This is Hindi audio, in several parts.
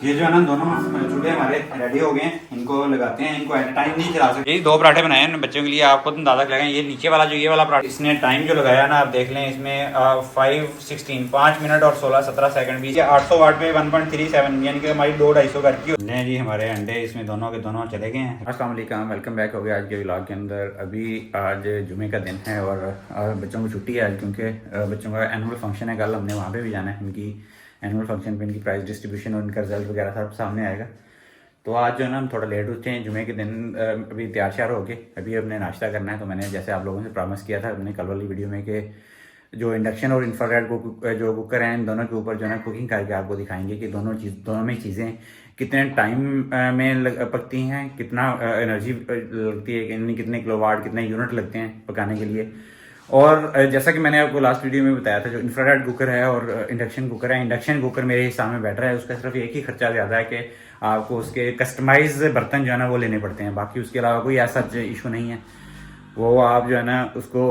ये जो है ना दोनों चूल्हे हमारे रेडी हो गए हैं, इनको लगाते हैं। इनको एट टाइम नहीं चला सकते। ये 2 पराठे बनाए हैं बच्चों के लिए, आपको तो अंदाजा लगाएं। ये नीचे वाला जो ये वाला पराठा, इसने टाइम जो लगाया ना आप देख लें, इसमें 5 मिनट और 16-17 सेकंड भी। 800 वाट पे 1.37 यानी कि हमारी 2-250 घर की ने जी हमारे अंडे इसमें दोनों के दोनों चले गए हैं। अस्सलाम वालेकुम, वेलकम बैक हो गया आज के व्लॉग के अंदर। अभी आज जुमे का दिन है और बच्चों को छुट्टी है आज, क्योंकि बच्चों का एनुअल फंक्शन है। कल हमने वहाँ पे भी जाना है। इनकी एनुअल फंक्शन पे इनकी प्राइस डिस्ट्रीब्यूशन और इनका रिजल्ट वगैरह सब सामने आएगा। तो आज जो है ना हम थोड़ा लेट उठे हैं जुमे के दिन। अभी तैयार श्यार हो गए, अभी हमने नाश्ता करना है। तो मैंने जैसे आप लोगों से प्रॉमिस किया था अपने कल वाली वीडियो में कि जो इंडक्शन और इंफ्रारेड जो कुकर हैं इन दोनों के ऊपर जो है ना कुकिंग करके आपको दिखाएंगे कि दोनों में चीज़ें कितने टाइम में पकती हैं, कितना एनर्जी लगती है, कितने किलोवाट कितने यूनिट लगते हैं पकाने के लिए। और जैसा कि मैंने आपको लास्ट वीडियो में बताया था, जो इंफ्रारेड कुकर है और इंडक्शन कुकर है, इंडक्शन कुकर मेरे हिसाब में बेटर है। उसका सिर्फ एक ही खर्चा ज़्यादा है कि आपको उसके कस्टमाइज बर्तन जो है ना वो लेने पड़ते हैं। बाकी उसके अलावा कोई ऐसा इशू नहीं है। वो आप जो है ना उसको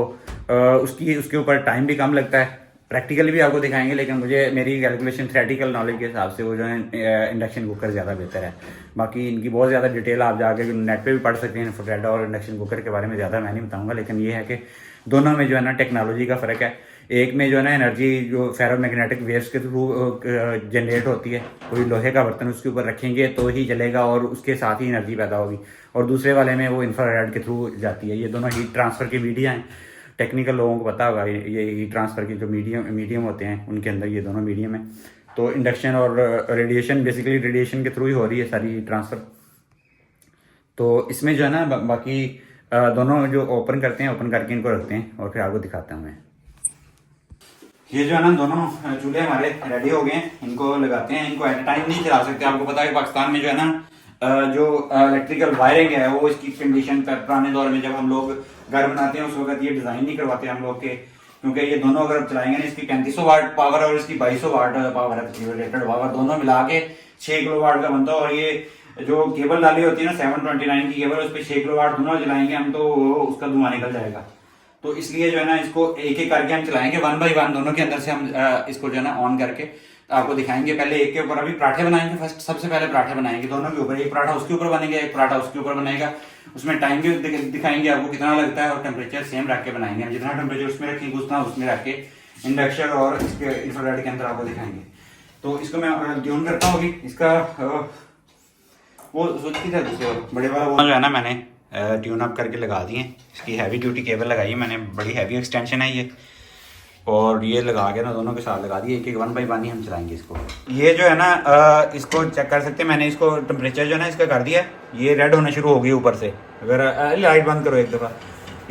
उसके ऊपर टाइम भी कम लगता है। प्रैक्टिकली भी आपको दिखाएंगे, लेकिन मुझे मेरी कैलकुलेशन थ्योरेटिकल नॉलेज के हिसाब से वो जो है इंडक्शन कुकर ज़्यादा बेहतर है। बाकी इनकी बहुत ज़्यादा डिटेल आप जाके नेट पे भी पढ़ सकते हैं इंफ्रारेड और इंडक्शन कुकर के बारे में। ज़्यादा मैं नहीं बताऊँगा, लेकिन ये है कि दोनों में जो है ना टेक्नोलॉजी का फ़र्क है। एक में जो है ना एनर्जी जो फेरोमैग्नेटिक वेव्स के थ्रू जनरेट होती है, कोई लोहे का बर्तन उसके ऊपर रखेंगे तो ही चलेगा और उसके साथ ही एनर्जी पैदा होगी। और दूसरे वाले में वो इंफ्रारेड के थ्रू जाती है। ये दोनों हीट ट्रांसफ़र की मीडिया हैं। टेक्निकल लोगों को पता होगा ये हीट ट्रांसफ़र के जो मीडियम होते हैं उनके अंदर ये दोनों मीडियम है। तो इंडक्शन और रेडिएशन, बेसिकली रेडिएशन के थ्रू ही हो रही है सारी हीट ट्रांसफ़र। तो इसमें जो है ना बाकी दोनों जो ओपन करते हैं, ओपन करके इनको रखते हैं और फिर आपको दिखाता हूँ मैं। ये जो है ना दोनों चूल्हे हमारे रेडी हो गए हैं, इनको लगाते हैं। इनको एट टाइम नहीं चला सकते। आपको पता है कि पाकिस्तान में जो है ना जो इलेक्ट्रिकल वायरिंग है वो इसकी कंडीशन पुराने दौर में जब हम लोग घर बनाते हैं उस वक्त ये डिजाइन नहीं करवाते हम लोग के, क्योंकि ये दोनों अगर चलाएंगे ना, इसकी 3500 वाट पावर और इसकी 2200 वाट पावर है। रेटेड पावर दोनों मिला के 6 किलो वाट का बनता है। और ये जो केबल डाली होती है ना 729 की केबल, उस पर 6 किलो वाट दोनों चलाएंगे हम तो उसका धुआं निकल जाएगा। तो इसलिए जो है ना इसको एक एक करके हम चलाएंगे, 1 बाय 1 दोनों के अंदर से हम इसको जो है ना ऑन करके आपको दिखाएंगे। पहले एक के ऊपर अभी पराठे बनाएंगे। फर्स्ट सबसे पहले पराठे बनाएंगे दोनों के ऊपर। एक पराठा उसके ऊपर बनेगा, एक पराठा उसके ऊपर बनेगा। उसमें टाइम भी दिखाएंगे आपको कितना लगता है और टेम्परेचर सेम रख के बनाएंगे। हम जितना टेम्परेचर उसमें रखेंगे उतना उसमें रख के इंडक्शन और इसके इंफ्रारेड के अंदर आपको दिखाएंगे। तो इसको मैं ट्यून करता हूँ। इसका वो स्विच की था बड़े वाला वो जो है ना मैंने ट्यून अप करके लगा दिए। इसकी हैवी ड्यूटी केबल लगाई है मैंने, बड़ी हैवी एक्सटेंशन है ये। और ये लगा के ना दोनों के साथ लगा दिए, एक एक 1 बाय 1 ही हम चलाएंगे इसको। ये जो है ना इसको चेक कर सकते हैं। मैंने इसको टेम्परेचर जो है ना इसका कर दिया, ये रेड होना शुरू हो गई ऊपर से। अगर लाइट बंद करो एक दफ़ा,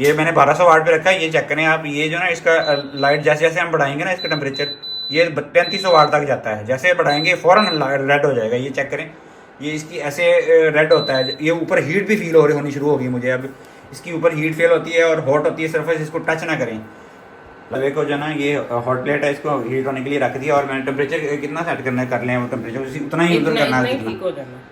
ये मैंने 1200 वाट पे रखा है। ये चेक करें आप, ये जो ना इसका लाइट जैसे जैसे हम बढ़ाएंगे ना इसका टेम्परेचर, ये 3500 वाट तक जाता है। जैसे बढ़ाएंगे फ़ौरन रेड हो जाएगा। ये चेक करें, ये इसकी ऐसे रेड होता है। ये ऊपर हीट भी फील होनी शुरू होगी मुझे। अब इसकी ऊपर हीट फील होती है और हॉट होती है सरफेस। इसको टच ना करें तवे को जो ना, ये हॉट प्लेट है, इसको हीट होने के लिए रख दिया। और मैंने टेम्परेचर कितना सेट करना है कर लें, वो टेम्परेचर उतना ही उधर करना है,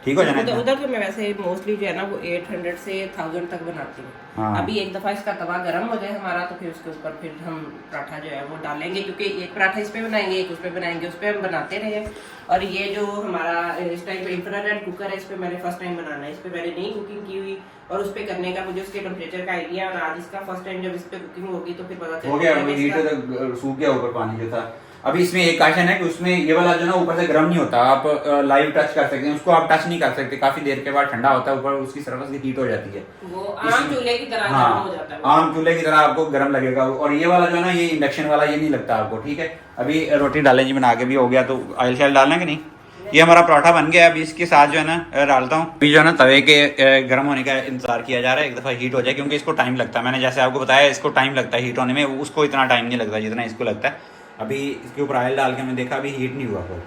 ठीक हो जाना। उधर तो मैं वैसे मोस्टली जो है ना वो 800 से 1000 तक बनाती हूँ। हाँ। अभी एक दफा इसका तवा गर्म हो जाए हमारा तो फिर उसके ऊपर फिर हम पराठा जो है वो डालेंगे, क्योंकि एक पराठा इस पे बनाएंगे, एक उस पे बनाएंगे, उस पे हम बनाते रहे। और ये जो हमारा इस टाइप इंफ्रारेड कुकर है, इस पे मैंने फर्स्ट टाइम बनाना है। इस पे मैंने नहीं कुकिंग की हुई और उस पे करने का मुझे उसके टेम्परेचर का आइडिया। और आज इसका फर्स्ट टाइम जब इस पे कुकिंग होगी तो फिर पता चलेगा। हो गया हीट सूख गया ऊपर पानी जो था। अभी इसमें एक क्वेश्चन है कि उसमें ये वाला जो ना ऊपर से गर्म नहीं होता। आप लाइव टच कर सकते हैं उसको, आप टच नहीं कर सकते। काफी देर के बाद ठंडा होता है, ऊपर उसकी सरफेस हीट हो जाती है। वो आम चूल्हे की तरह हाँ, गर्म हो जाता है। आम चूल्हे की तरह आपको गर्म लगेगा। और ये वाला जो है ना, ये इंडक्शन वाला, ये नहीं लगता आपको, ठीक है। अभी रोटी डालें जी, बना के भी हो गया। तो ऑयल शायल डालना कि नहीं। ये हमारा पराठा बन गया। अभी इसके साथ जो है ना डालता हूँ। अभी जो है ना तवे के गर्म होने का इंतजार किया जा रहा है, एक दफ़ा हीट हो जाए, क्योंकि इसको टाइम लगता है। मैंने जैसे आपको बताया इसको टाइम लगता है हीट होने में, उसको इतना टाइम नहीं लगता जितना इसको लगता है। अभी इसके ऊपर ऑयल डाल के मैंने देखा, अभी हीट नहीं हुआ। कोई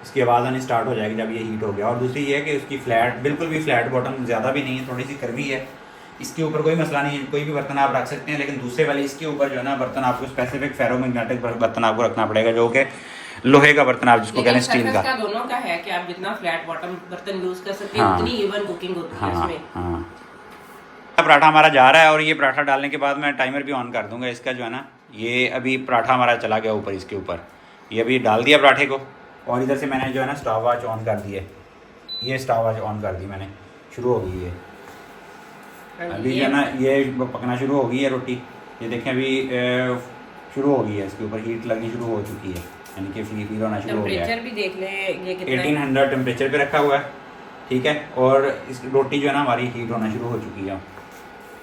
इसकी आवाज़ आनी स्टार्ट हो जाएगी जब ये हीट हो गया। और दूसरी ये है कि उसकी फ्लैट, बिल्कुल भी फ्लैट बॉटम ज़्यादा भी नहीं है, थोड़ी सी कर्वी है। इसके ऊपर कोई मसला नहीं है, कोई भी बर्तन आप रख सकते हैं। लेकिन दूसरे वाले इसके ऊपर जो है ना बर्तन आपको स्पेसिफिक फेरोमैग्नेटिक बर्तन आपको रखना पड़ेगा, जो कि लोहे का बर्तन आप जिसको कहते हैं स्टील का। दोनों का है कि आप जितना फ्लैट बॉटम बर्तन यूज कर सकते हैं, उतनी इवन कुकिंग होती है इसमें। पराठा हमारा जा रहा है और ये पराठा डालने के बाद मैं टाइमर भी ऑन कर दूंगा इसका जो है ना। ये अभी पराठा हमारा चला गया ऊपर, इसके ऊपर ये अभी डाल दिया पराठे को। और इधर से मैंने जो है ना स्टॉप वॉच ऑन कर दिया है। ये स्टोव आज ऑन कर दी मैंने, शुरू हो गई है अभी जो ये है ना, ये पकना शुरू हो गई है रोटी। ये देखें अभी शुरू हो गई है, इसके ऊपर हीट लगनी शुरू हो चुकी है, यानी कि फील होना शुरू हो गया है। टेम्परेचर भी देख लें ये कितना 1800 टेम्परेचर पे रखा हुआ है, ठीक है। और इस रोटी जो है ना हमारी हीट होना शुरू हो चुकी है।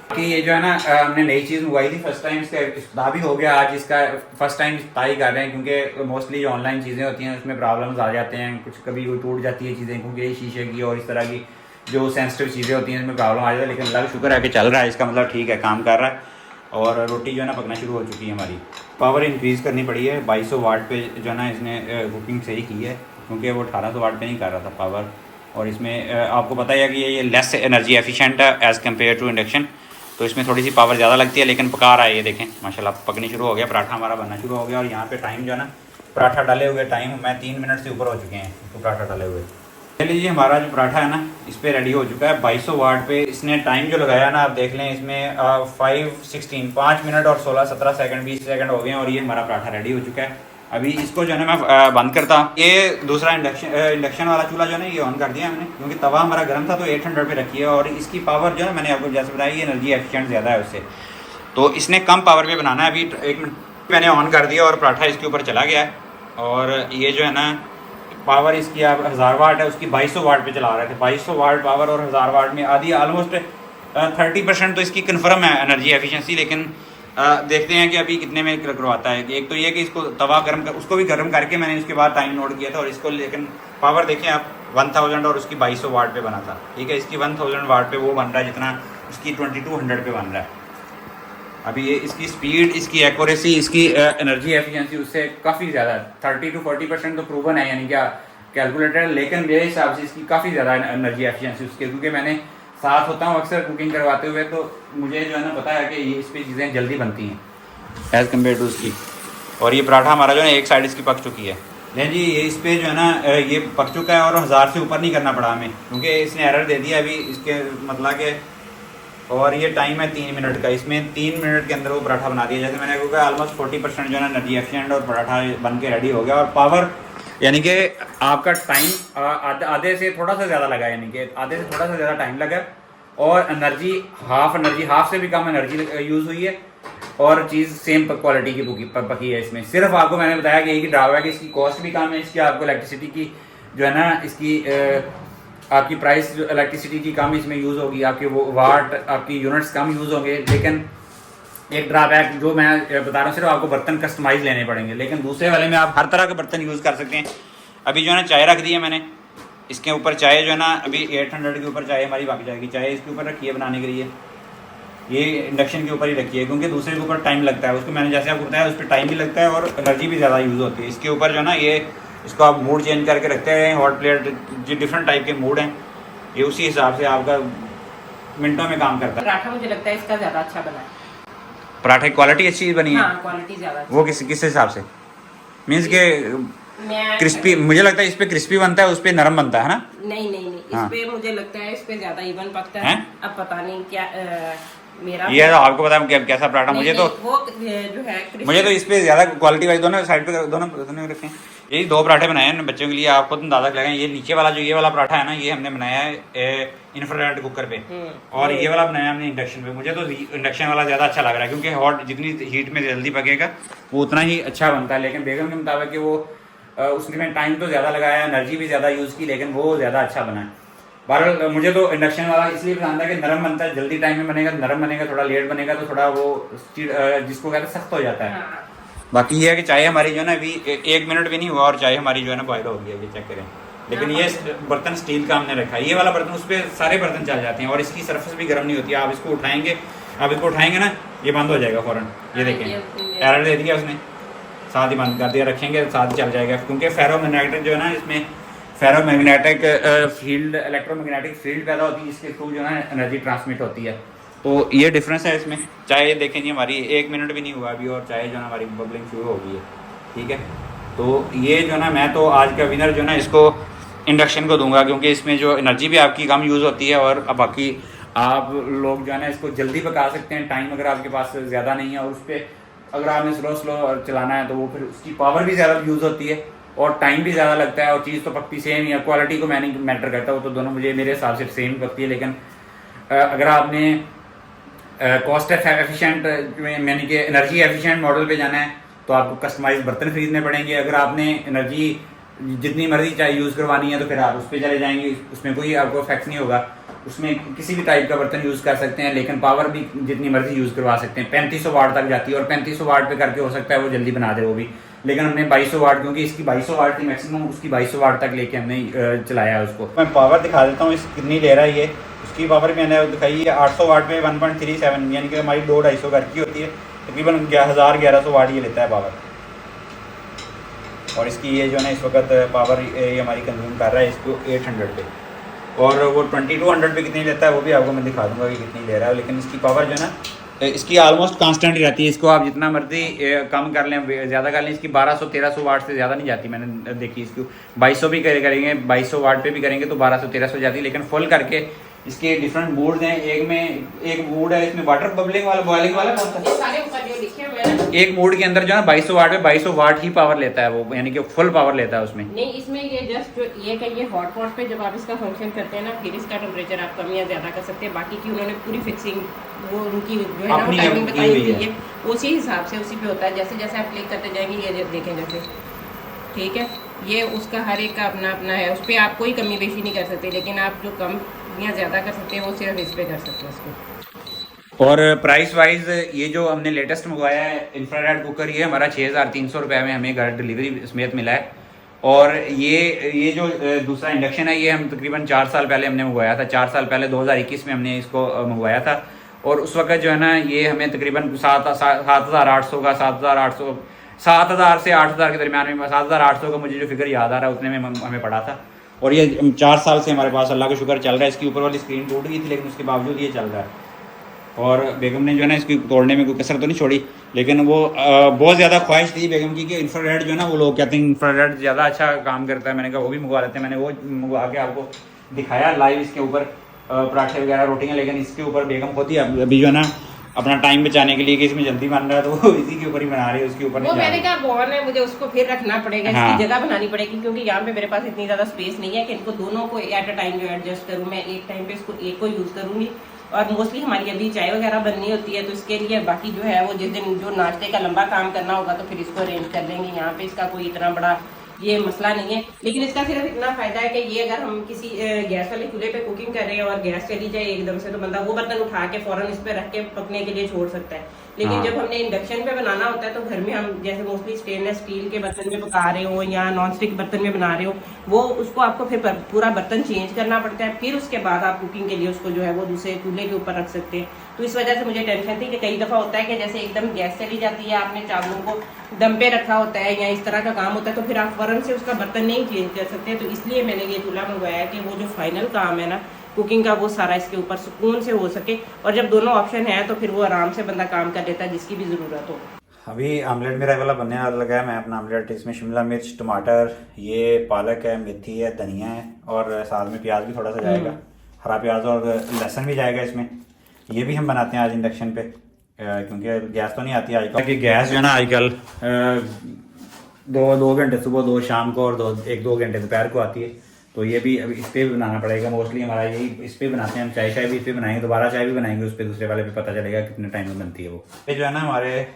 कि ये जो है ना हमने नई चीज़ मंगवाई थी फर्स्ट टाइम, इसका इफ्ताह भी हो गया आज, इसका फर्स्ट टाइम इफ्ताह ही कर रहे हैं, क्योंकि मोस्टली जो ऑनलाइन चीज़ें होती हैं उसमें प्रॉब्लम्स आ जाते हैं, कुछ कभी कोई टूट जाती है चीज़ें, क्योंकि ये शीशे की और इस तरह की जो सेंसिटिव चीज़ें होती हैं इसमें प्रॉब्लम आ जाती है। लेकिन अल्लाह का शुक्र है कि चल रहा है, इसका मतलब ठीक है, काम कर रहा है। और रोटी जो है ना पकना शुरू हो चुकी है हमारी। पावर इंक्रीज़ करनी पड़ी है, 2200 वाट पे जो है ना इसने कुकिंग सही की है, क्योंकि वो 1800 वाट पे नहीं कर रहा था पावर। और इसमें आपको पता ही है कि ये लेस एनर्जी एफिशिएंट है एज़ कम्पेयर टू इंडक्शन, तो इसमें थोड़ी सी पावर ज़्यादा लगती है, लेकिन पका रहा है। ये देखें माशाल्लाह पकनी शुरू हो गया, पराठा हमारा बनना शुरू हो गया। और यहाँ पे टाइम जो है ना पराठा डाले हुए टाइम मैं 3 मिनट से ऊपर हो चुके हैं इसको पराठा डाले हुए। चलिए हमारा जो पराठा है ना इस पर रेडी हो चुका है 2200 वाट पे। इसने टाइम जो लगाया ना आप देख लें, इसमें 5 मिनट और 16-17 सेकंड 20 सेकंड हो गए हैं, और ये हमारा पराठा रेडी हो चुका है। अभी इसको जो है ना मैं बंद करता हूँ। ये दूसरा इंडक्शन वाला चूल्हा जो है ना ये ऑन कर दिया मैंने, क्योंकि तवा हमारा गर्म था तो 800 पे रखी है, और इसकी पावर जो है मैंने आपको जैसे बताया ये एनर्जी एफिशिएंट ज़्यादा है उससे, तो इसने कम पावर पे बनाना है। अभी 1 मिनट मैंने ऑन कर दिया और पराठा इसके ऊपर चला गया है। और ये जो है ना पावर इसकी आप 1000 वाट है, उसकी 2200 वाट पे चला रहे थे। 2200 वाट पावर और 1000 वाट में आधी ऑलमोस्ट 30% तो इसकी कन्फर्म है एनर्जी एफिशिएंसी। लेकिन देखते हैं कि अभी कितने में करवाता है। एक तो ये कि इसको तवा गर्म कर, उसको भी गर्म करके मैंने उसके बाद टाइम नोट किया था, और इसको लेकिन पावर देखें आप 1000 और उसकी 2200 वाट पे बना था, ठीक है। इसकी 1000 वाट पे वो बन रहा है जितना उसकी 2200 पे बन रहा है। अभी ये इसकी स्पीड, इसकी एक्यूरेसी, इसकी एनर्जी एफिशिएंसी उससे काफ़ी ज़्यादा है। 30 to 40% तो प्रूवन है, यानी क्या कैलकुलेटर, लेकिन मेरे हिसाब से इसकी काफ़ी ज़्यादा एनर्जी एफिशिएंसी उसके, क्योंकि मैंने साथ होता हूँ अक्सर कुकिंग करवाते हुए, तो मुझे जो है ना पता है कि ये इस पर चीज़ें जल्दी बनती हैं एज़ कम्पेयर टू उसकी। और ये पराठा हमारा जो है एक साइड इसकी पक चुकी है। नहीं जी, ये इस पर जो है ना ये पक चुका है, और 1000 से ऊपर नहीं करना पड़ा हमें, क्योंकि इसने एरर दे दिया अभी इसके मतलब के। और ये टाइम है 3 मिनट का, इसमें 3 मिनट के अंदर वो पराठा बना दिया। जैसे मैंने कहा ऑलमोस्ट 40% जो है ना एनर्जी एफिशिएंट, और पराठा बन के रेडी हो गया। और पावर यानी कि आपका टाइम आधे से थोड़ा सा ज़्यादा लगा, यानी कि आधे से थोड़ा सा ज़्यादा टाइम लगा, और एनर्जी हाफ से भी कम एनर्जी यूज़ हुई है, और चीज़ सेम क्वालिटी की पकी है। इसमें सिर्फ आपको मैंने बताया कि एक ड्राव है कि इसकी कॉस्ट भी कम है, इसकी आपको इलेक्ट्रिसिटी की जो है ना इसकी आपकी प्राइस जो इलेक्ट्रिसिटी की कम इसमें यूज़ होगी, आपके वो वाट आपकी यूनिट्स कम यूज़ होंगे। लेकिन एक ड्रॉबैक जो मैं बता रहा हूँ, सिर्फ आपको बर्तन कस्टमाइज लेने पड़ेंगे, लेकिन दूसरे वाले में आप हर तरह के बर्तन यूज़ कर सकते हैं। अभी जो है ना चाय रख दी है मैंने, इसके ऊपर चाय जो है ना अभी 800 के ऊपर चाय हमारी पक जाएगी। चाय इसके ऊपर रखी है बनाने के लिए, ये इंडक्शन के ऊपर ही रखी है, क्योंकि दूसरे के ऊपर टाइम लगता है। उसको मैंने जैसे आपको बताया उस पर टाइम भी लगता है और एनर्जी भी ज़्यादा यूज़ होती है। इसके ऊपर जो है ना ये इसको आप मूड चेंज करके रखते हैं, हॉट प्लेट जो डिफरेंट टाइप के मूड हैं, ये उसी हिसाब से आपका मिनटों में काम करता है। पराठा मुझे लगता है इसका ज़्यादा अच्छा बना है। पराठे की क्वालिटी अच्छी बनी है। हाँ, क्वालिटी ज़्यादा वो किस हिसाब से मीन्स के क्रिस्पी, मुझे लगता है इस पे क्रिस्पी बनता है, उस पे नरम बनता है ना। नहीं, हाँ। इस पे मुझे लगता है इस पे ज्यादा इवन पकता है। अब पता नहीं क्या मेरा ये तो आपको पता है कैसा पराठा। मुझे तो वो जो है मुझे तो इस पे ज्यादा क्वालिटी वाइज दोनों साइड पे दोनों रखे हैं। यही 2 पराठे बनाए हैं बच्चों के लिए, आप खुद अंदाजा लगाएं। ये नीचे वाला जो ये वाला पराठा है ना, ये हमने बनाया है इंफ्रारेड कुकर पे, और ये वाला बनाया हमने इंडक्शन पे। मुझे तो इंडक्शन वाला ज़्यादा अच्छा लग रहा है, क्योंकि हॉट जितनी हीट में जल्दी पकेगा वो उतना ही अच्छा बनता है। लेकिन बेगम के मुताबिक कि वो उसमें टाइम तो ज़्यादा लगाया, एनर्जी भी ज़्यादा यूज़ की, लेकिन वो ज़्यादा अच्छा बना है। बहरहाल मुझे तो इंडक्शन वाला इसलिए पसंद है कि नरम बनता है, जल्दी टाइम में बनेगा, नरम बनेगा, थोड़ा लेट बनेगा तो थोड़ा वो जिसको कहते हैं सख्त हो जाता है। बाकी ये है कि चाय हमारी जो है ना अभी 1 मिनट भी नहीं हुआ और चाय हमारी जो है ना बॉयल हो गई है, ये चेक करें। लेकिन ये बर्तन स्टील का हमने रखा है, ये वाला बर्तन उस पर सारे बर्तन चल जाते हैं, और इसकी सरफेस भी गर्म नहीं होती है। आप इसको उठाएंगे ना ये बंद हो जाएगा फ़ौरन। ये देखें एरर दे दिया उसने, साथ ही बंद कर दिया, रखेंगे साथ ही चल जाएगा, क्योंकि फेरोमैग्नेटिक जो है ना इसमें फेरोमैग्नेटिक फील्ड, इलेक्ट्रोमैग्नेटिक फील्ड पैदा होती है, इसके थ्रू जो है एनर्जी ट्रांसमिट होती है। तो ये डिफरेंस है इसमें। चाय देखें जी हमारी 1 मिनट भी नहीं हुआ अभी, और चाय जो है हमारी बबलिंग शुरू हो गई है, ठीक है। तो ये जो है ना मैं तो आज का विनर जो है ना इसको इंडक्शन को दूंगा, क्योंकि इसमें जो एनर्जी भी आपकी कम यूज़ होती है, और अब बाकी आप लोग जो है ना इसको जल्दी पका सकते हैं। टाइम अगर आपके पास ज़्यादा नहीं है और उस पर अगर आपने स्लो चलाना है तो वो फिर उसकी पावर भी ज़्यादा यूज़ होती है, और टाइम भी ज़्यादा लगता है और चीज़ तो पकती सेम ही है। क्वालिटी को मैंने मैटर करता है, वो तो दोनों मुझे मेरे हिसाब से सेम ही पकती है। लेकिन अगर आपने कॉस्ट एफिशिएंट यानी कि एनर्जी एफिशिएंट मॉडल पे जाना है तो आपको कस्टमाइज बर्तन खरीदने पड़ेंगे। अगर आपने एनर्जी जितनी मर्जी चाहे यूज़ करवानी है तो फिर आप उस पर चले जाएंगे, उसमें कोई आपको इफेक्ट नहीं होगा। उसमें किसी भी टाइप का बर्तन यूज़ कर सकते हैं, लेकिन पावर भी जितनी मर्जी यूज़ करवा सकते हैं। 3500 वाट तक जाती है और 3500 वाट पे करके हो सकता है वो जल्दी बना दे वो भी। लेकिन हमने 2200 वाट, क्योंकि इसकी 2200 वाट थी मैक्सिमम, उसकी 2200 वाट तक लेके हमने चलाया उसको। मैं पावर दिखा देता हूँ इस कितनी ले रहा है ये। उसकी पावर मैंने दिखाई है 800 वाट पे 1.37, यानी कि हमारी 2-250 घर की होती है, तकरीबन 1100 वाट ये लेता है पावर। और इसकी ये जो है ना इस वक्त पावर ये हमारी कंज्यूम कर रहा है इसको 800 पे, और वो 2200 पे कितनी लेता है वो भी आपको मैं दिखा दूंगा कि कितनी ले रहा है। लेकिन इसकी पावर जो है ना इसकी ऑलमोस्ट कांस्टेंट ही रहती है। इसको आप जितना मर्जी कम कर लें, ज़्यादा कर लें, इसकी 1200-1300 वाट से ज़्यादा नहीं जाती। मैंने देखी इसकी 2200 भी करेंगे, 2200 वाट पे भी करेंगे तो 1200-1300 जाती है। लेकिन फुल करके इसके डिफरेंट मोड्स हैं। एक मोड है इसमें वाटर बबलिंग वाला, बॉइलिंग वाला, कौन सा? ये सारे ऊपर जो लिखे हुए हैं ना, एक मोड के अंदर जो है 2200 वाट पे 2200 वाट ही पावर लेता है वो, यानी कि फुल पावर लेता है उसमें। नहीं, इसमें ये जस्ट जो ये कहिए हॉट पॉट पे जब आप इसका फंक्शन करते हैं ना, फिर इसका टेम्परेचर आप कम या ज़्यादा कर सकते हैं। बाकी की उन्होंने पूरी फिक्सिंग वो उनकी जो है ना अपनी टाइमिंग की बताई हुई हुई है। है, उसी हिसाब से उसी पे होता है। जैसे जैसे आप क्लिक करते जाएंगे ये देखें जैसे, ठीक है, ये उसका हर एक का अपना अपना है, उस पर आप कोई कमी बेशी नहीं कर सकते। लेकिन आप जो कम या ज़्यादा कर सकते हैं वो सिर्फ इस पे कर सकते हैं उसको। और प्राइस वाइज ये जो हमने लेटेस्ट मंगवाया है इंफ्रारेड कुकर, ये हमारा 6300 रुपये में हमें घर डिलीवरी समेत मिला है। और ये जो दूसरा इंडक्शन है ये हम तकरीबन 4 साल पहले हमने मंगवाया था। 4 साल पहले 2021 में हमने इसको मंगवाया था। और उस वक्त जो है ना ये हमें तकरीबन 7,800 का 7,000 से 8,000 के दरमियान में, 7,800 का मुझे जो फिगर याद आ रहा है उतने में हमें पड़ा था। और ये 4 साल से हमारे पास अल्लाह का शुक्र चल रहा है। इसकी ऊपर वाली स्क्रीन टूट गई थी लेकिन उसके बावजूद ये चल रहा है। और बेगम ने जो है ना इसकी तोड़ने में कोई कसर तो नहीं छोड़ी, लेकिन वो बहुत ज़्यादा ख्वाहिश थी बेगम की कि इंफ्रारेड जो है ना, वो लोग कहते हैं इंफ्रारेड ज़्यादा अच्छा काम करता है। मैंने कहा वो भी मंगवा लेते हैं। मैंने वो मंगवा के आपको दिखाया लाइव इसके ऊपर पराठे वगैरह रोटियाँ। लेकिन इसके ऊपर बेगम खुद ही अभी जो है ना अपना टाइम बचाने के लिए कि इसमें जल्दी बन रहा है तो वो इसी के ऊपर ही बना रही है, उसके ऊपर वो नहीं जा मैंने रही। कहा बॉर्न है, मुझे उसको फिर रखना पड़ेगा, हाँ। इसकी जगह बनानी पड़ेगी, क्योंकि यहाँ पे मेरे पास इतनी ज़्यादा स्पेस नहीं है कि इनको दोनों को एट अ टाइम जो एडजस्ट करूँ। मैं एक टाइम पे इसको एक को यूज़ करूँगी। और मोस्टली हमारी अभी चाय वगैरह बननी होती है तो इसके लिए, बाकी जो है वो जिस दिन जो नाश्ते का लंबा काम करना होगा तो फिर इसको अरेंज कर लेंगे। यहाँ पे इसका कोई इतना बड़ा ये मसला नहीं है। लेकिन इसका सिर्फ इतना फायदा है कि ये अगर हम किसी गैस वाले चूल्हे पे कुकिंग कर रहे हैं और गैस चली जाए एकदम से, तो बंदा वो बर्तन उठा के फौरन इस पे रख के पकने के लिए छोड़ सकता है। लेकिन हाँ। जब हमने इंडक्शन पे बनाना होता है तो घर में हम जैसे मोस्टली स्टेनलेस स्टील के बर्तन में पका रहे हो या नॉन स्टिक बर्तन में बना रहे हो, वो उसको आपको फिर पूरा बर्तन चेंज करना पड़ता है। फिर उसके बाद आप कुकिंग के लिए उसको जो है वो दूसरे चूल्हे के ऊपर रख सकते हैं। तो इस वजह से मुझे टेंशन थी कि कई दफ़ा होता है कि जैसे एकदम गैस चली जाती है, आपने चावलों को दम पे रखा होता है या इस तरह का काम होता है, तो फिर आप फौरन से उसका बर्तन नहीं चेंज कर सकते। तो इसलिए मैंने ये चूल्हा मंगवाया कि वो जो फाइनल काम है ना कुकिंग का, वो सारा इसके ऊपर सुकून से हो सके। और जब दोनों ऑप्शन है तो फिर वो आराम से बंदा काम कर लेता है जिसकी भी ज़रूरत हो। अभी आमलेट मेरा वाला बनने वाला लगा है। मैं अपना आमलेट, इसमें शिमला मिर्च, टमाटर, ये पालक है, मेथी है, धनिया है और साथ में प्याज भी थोड़ा सा जाएगा, हरा प्याज और लहसुन भी जाएगा इसमें। ये भी हम बनाते हैं आज इंडक्शन पे क्योंकि गैस तो नहीं आती आजकल। कि गैस जो है ना आजकल 2 घंटे सुबह, 2 शाम को और 1-2 घंटे दोपहर को आती है। तो ये भी अभी इस पर भी बनाना पड़ेगा। मोस्टली हमारा यही इस पर बनाते हैं हम। चाय भी इस पर बनाएंगे, दोबारा चाय भी बनाएंगे उस पर, दूसरे वाले पे पता चलेगा कितने टाइम में बनती है वो। ये जो है ना हमारे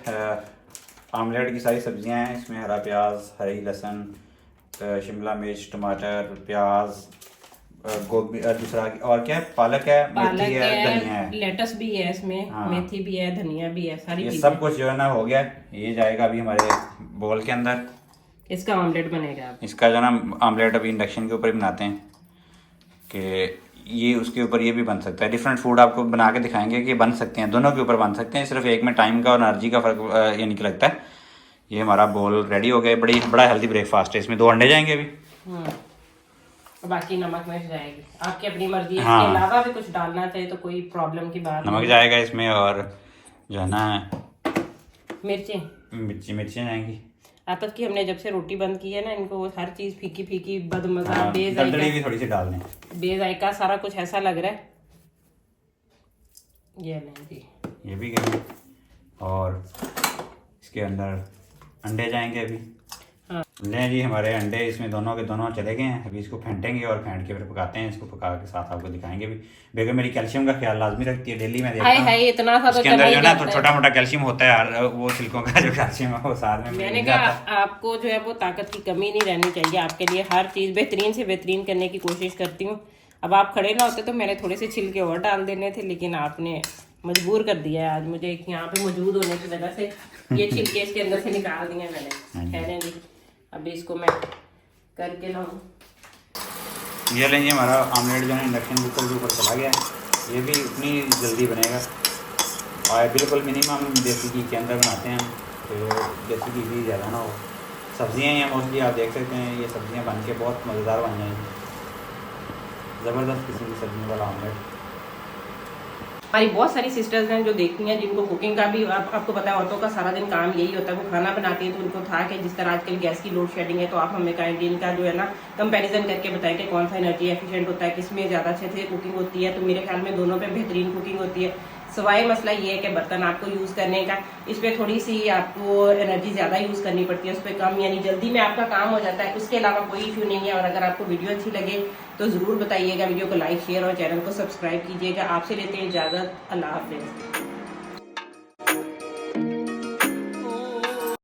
आमलेट की सारी सब्जियां हैं। इसमें हरा प्याज, हरी लहसुन, शिमला मिर्च, टमाटर, प्याज, गोभी, दूसरा और क्या है, पालक है, मेथी है, धनिया है, लेटस भी है इसमें, हाँ। मेथी भी है, धनिया भी है, सारी ये चीजें। सब कुछ जो है ना हो गया। ये जाएगा अभी हमारे बोल के अंदर। इसका ऑमलेट बनेगा अब। इसका जो ना आमलेट अभी इंडक्शन के ऊपर ही बनाते हैं कि ये उसके ऊपर ये भी बन सकता है। डिफरेंट फूड आपको बना के दिखाएंगे कि बन सकते हैं, दोनों के ऊपर बन सकते हैं। सिर्फ एक में टाइम का और एनर्जी का फर्क ये नहीं लगता है। ये हमारा बोल रेडी हो गया। बड़ा हेल्दी ब्रेकफास्ट है। इसमें 2 अंडे जाएंगे अभी। बाकी नमक मिर्च जाएगी, आपकी अपनी मर्जी है। हाँ। इसके अलावा भी कुछ डालना चाहिए तो कोई प्रॉब्लम की बात नमक नहीं। जाएगा इसमें और जो है ना मिर्ची मिर्चियाँ जाएंगी। आतत की हमने जब से रोटी बंद की है ना, इनको हर चीज फीकी फीकी बदमजा हाँ, दलदली बेजायका भी थोड़ी सी डाल दें। बेजायका सारा कुछ ऐसा लग रहा है। ये नहीं जी, ये भी गई और इसके अंदर अंडे जाएंगे अभी। हाँ। लें जी हमारे अंडे इसमें दोनों के दोनों चले गए हैं। अभी इसको फेंटेंगे और फेंट के फिर पकाते हैं। इसको पका के साथ आपको दिखाएंगे भी। बेगम मेरी कैल्शियम का ख्याल लाजमी रखती है, डेली मैं देखता हाय हूँ हाय इतना सा तो उसके चला अंदर ही जो ना जाता है। छोटा मोटा कैल्शियम होता है यार, वो छिलकों का जो कैल्शियम है वो साथ में मैंने मिल कहा जाता है। आपको जो है वो ताकत की कमी नहीं रहनी चाहिए, आपके लिए हर चीज़ बेहतरीन से बेहतरीन करने की कोशिश करती हूँ। अब आप खड़े ना होते तो मैंने थोड़े से छिलके और डाल देने थे, लेकिन आपने मजबूर कर दिया है आज मुझे यहाँ पे मौजूद होने की वजह से। ये छिलके इसके अंदर से निकाल दिए मैंने। ठहरे जी, अभी इसको मैं करके लाऊं। ये लेंगे हमारा आमलेट जो है इंडक्शन कुकर के ऊपर चला गया है। ये भी उतनी जल्दी बनेगा और बिल्कुल मिनिमम देसी घी के अंदर बनाते हैं हम, तो देसी घी भी ज़्यादा ना हो। सब्जियां हैं मोस्टली, आप देख सकते हैं ये सब्जियां बन के बहुत मज़ेदार बन जाएंगी। ज़बरदस्त किस्म की सब्जियों वाला आमलेट। हमारी बहुत सारी सिस्टर्स हैं जो देखती हैं, जिनको कुकिंग का भी आपको पता है औरतों का सारा दिन काम यही होता है, वो खाना बनाती है तो उनको था कि जिस तरह आजकल गैस की लोड शेडिंग है, तो आप हमें कैंटीन का जो है ना कंपैरिजन करके बताएं कि कौन सा एनर्जी एफिशिएंट होता है, किसमें ज़्यादा अच्छे से कुकिंग होती है। तो मेरे ख्याल में दोनों पे बेहतरीन कुकिंग होती है। सवाई मसला ये है कि बर्तन आपको यूज़ करने का, इस पर थोड़ी सी आपको एनर्जी ज़्यादा यूज़ करनी पड़ती है, उस पर कम, यानी जल्दी में आपका काम हो जाता है। उसके अलावा कोई इशू नहीं है। और अगर आपको वीडियो अच्छी लगे तो ज़रूर बताइएगा, वीडियो को लाइक शेयर और चैनल को सब्सक्राइब कीजिएगा। आपसे लेते हैं इजाज़त, अल्लाह हाफिज़।